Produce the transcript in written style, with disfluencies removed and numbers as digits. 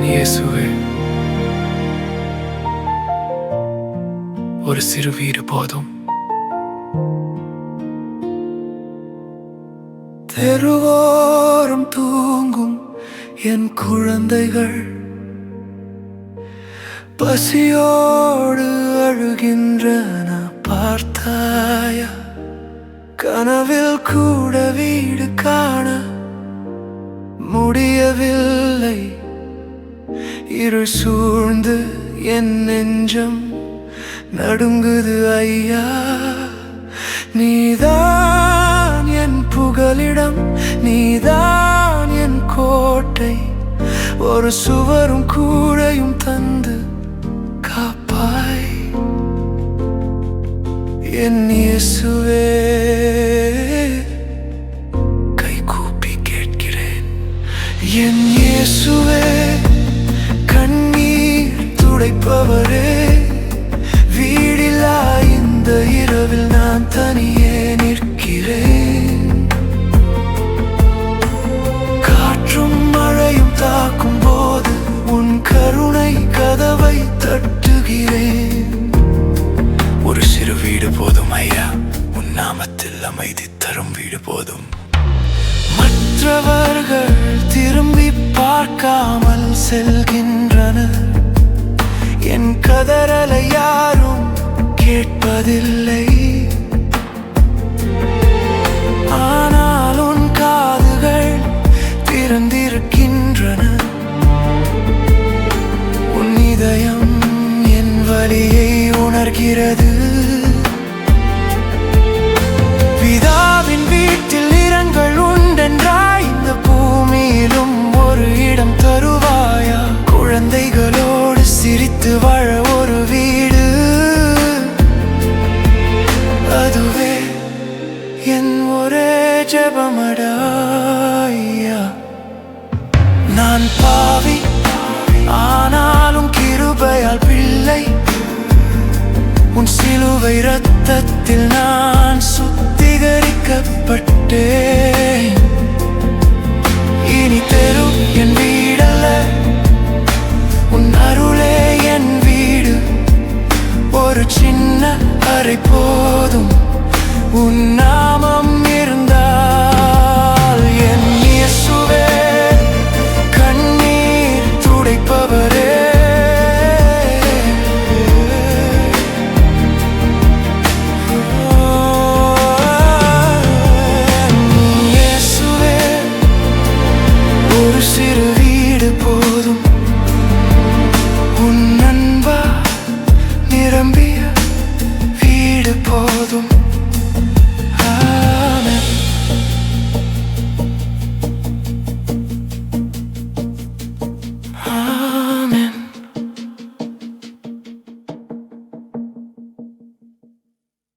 இயேசுவே, ஒரு சிறு வீடு போதும். தெருவோரம் தூங்கும் என் குழந்தைகள் பசியோடு அழுகின்றன பார்த்தாயா? கனவில் கூட வீடு காண முடியவில்லை. இருள் சூழ்ந்து என் நெஞ்சம் நடுங்குது ஐயா. நீதான் என் புகலிடம், நீதான் என் கோட்டை. ஒரு சுவரும் கூடையும் தந்து காப்பாய் என் இயேசுவே. கை கூப்பி கேட்கிறேன் என் இயேசுவே, கண்ணீர் துடைப்பவரே. வீடில்லா இந்த இரவில் நான் தனியே நிற்கிறேன். காற்றும் மழையும் தாக்கும் போது உன் கருணை கதவை தட்டுகிறேன். ஒரு சிறு வீடு போதும் ஐயா, உன் நாமத்தில் அமைதி தரும் வீடு போதும். மற்றவர்கள் திரும்பி பார்க்காமல் செல்கின்றனர். என் கதறலை யாரும் கேட்பதில்லை. ஆனால் உன் காதுகள் திறந்திருக்கின்றன. உன் இதயம் என் வலியை உணர்கிறது. பிதாவின் வீட்டில் இரங்கள் உண்டென்றாய், இந்த பூமியிலும் ஒரு இடம் தருவாயா? குழந்தைகளோடு சிரித்து வாழ ஒரு வீடு, அதுவே என் ஒரே ஜெபமடாயா. நான் பாவி, ஆனாலும் கிருபையால் பிள்ளை. உன் சிலுவை இரத்தத்தில் நான் சுத்திகரிக்கப்பட்டேன்.